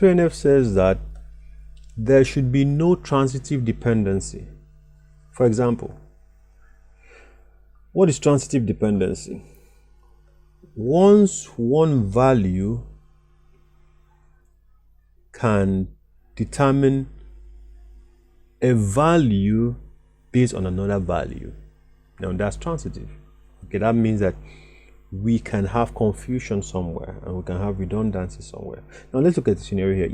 3NF says that there should be no transitive dependency. For example, what is transitive dependency? Once one value can determine a value based on another value. Now that's transitive. Okay, that means that we can have confusion somewhere and we can have redundancy somewhere. Now let's look at the scenario here.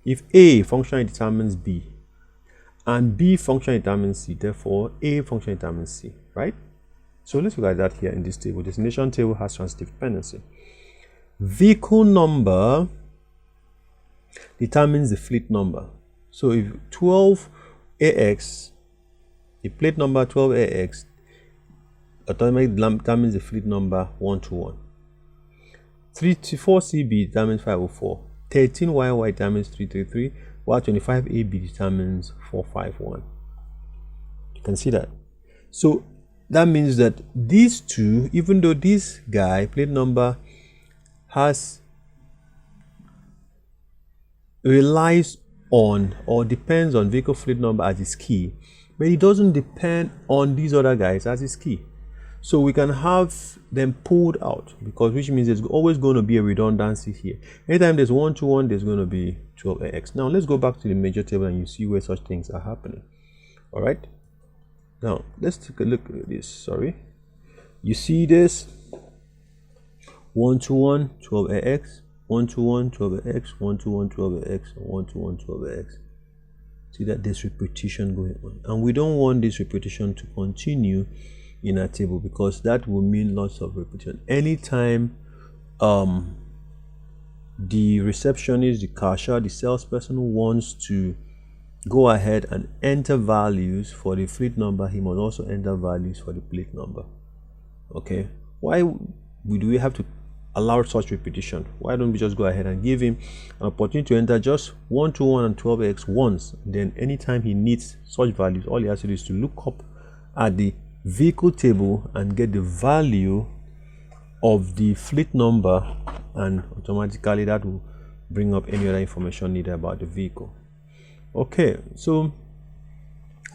If A functionally determines B and B functionally determines C, therefore A functionally determines C, right? So let's look at that here in this table. Destination table has transitive dependency. Vehicle number determines the fleet number. So if 12AX, the plate number 12AX automatically determines the fleet number 121. 34CB determines 504. 13YY determines 333, while 25AB determines 451. You can see that. So that means that these two, even though this guy plate number relies on or depends on vehicle fleet number as its key, but it doesn't depend on these other guys as its key. So we can have them pulled out, because which means there's always going to be a redundancy here. Anytime there's 121, there's going to be 12AX. Now let's go back to the major table and you see where such things are happening. All right. Now let's take a look at this. Sorry, you see this 121 12AX, 121 12AX, 121 12AX, 121 12AX. See that there's repetition going on, and we don't want this repetition to continue in our table, because that will mean lots of repetition. Anytime the receptionist, the cashier, the salesperson wants to go ahead and enter values for the fleet number, he must also enter values for the plate number. Okay, why do we have to allow such repetition? Why don't we just go ahead and give him an opportunity to enter just 121 and 12X once? Then anytime he needs such values, all he has to do is to look up at the vehicle table and get the value of the fleet number, and automatically that will bring up any other information needed about the vehicle. Okay, so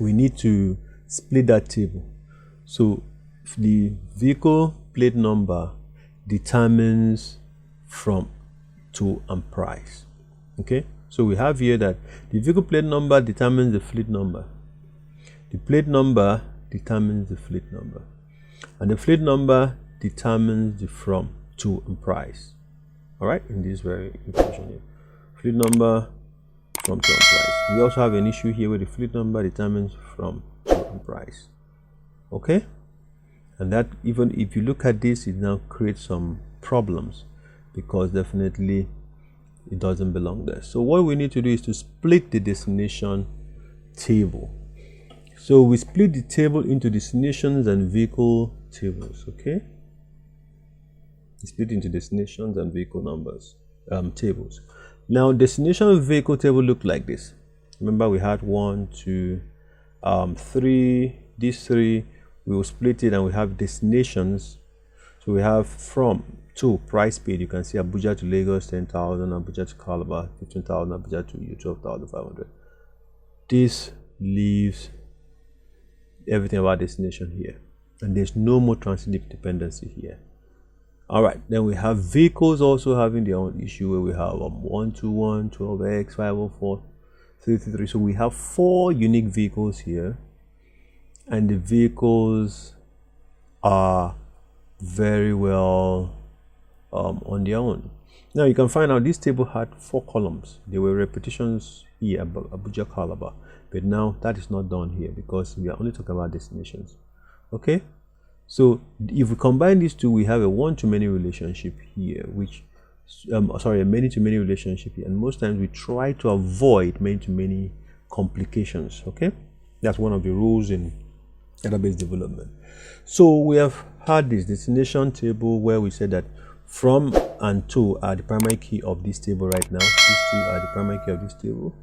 we need to split that table. So the vehicle plate number determines from, to, and price. Okay, so we have here that the vehicle plate number determines the fleet number, the plate number determines the fleet number, and the fleet number determines the from, to, and price. All right, in this very information here, fleet number, from, to, and price. We also have an issue here where the fleet number determines from, to, and price. Okay, and that, even if you look at this, it now creates some problems, because definitely it doesn't belong there. So what we need to do is to split the destination table. So we split the table into destinations and vehicle tables. Okay, we split into destinations and vehicle numbers tables. Now destination vehicle table look like this. Remember, we had 1, 2, 3. These three, we will split it, and we have destinations. So we have from, to, price paid. You can see Abuja to Lagos 10,000, Abuja to Calabar 15,000, Abuja to U 12,500. This leaves everything about destination here, and there's no more transitive dependency here. All right, then we have vehicles also having their own issue, where we have 121, 12X, 504, 333. So we have 4 unique vehicles here, and the vehicles are very well on their own. Now you can find out this table had 4 columns. There were repetitions here about Abuja, Calabar, but now that is not done here, because we are only talking about destinations. Okay, so if we combine these two, we have a one-to-many relationship here, which a many-to-many relationship here, and most times we try to avoid many-to-many complications. Okay, that's one of the rules in database development. So we have had this destination table where we said that from and to are the primary key of this table right now. These two are the primary key of this table,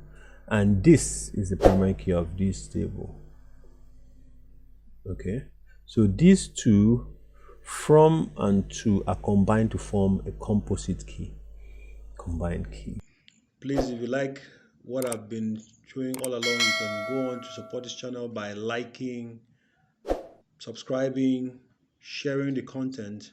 and this is the primary key of this table. Okay, so these two, from and to, are combined to form a composite key. combined key. Please, if you like what I've been showing all along, you can go on to support this channel by liking, subscribing, sharing the content,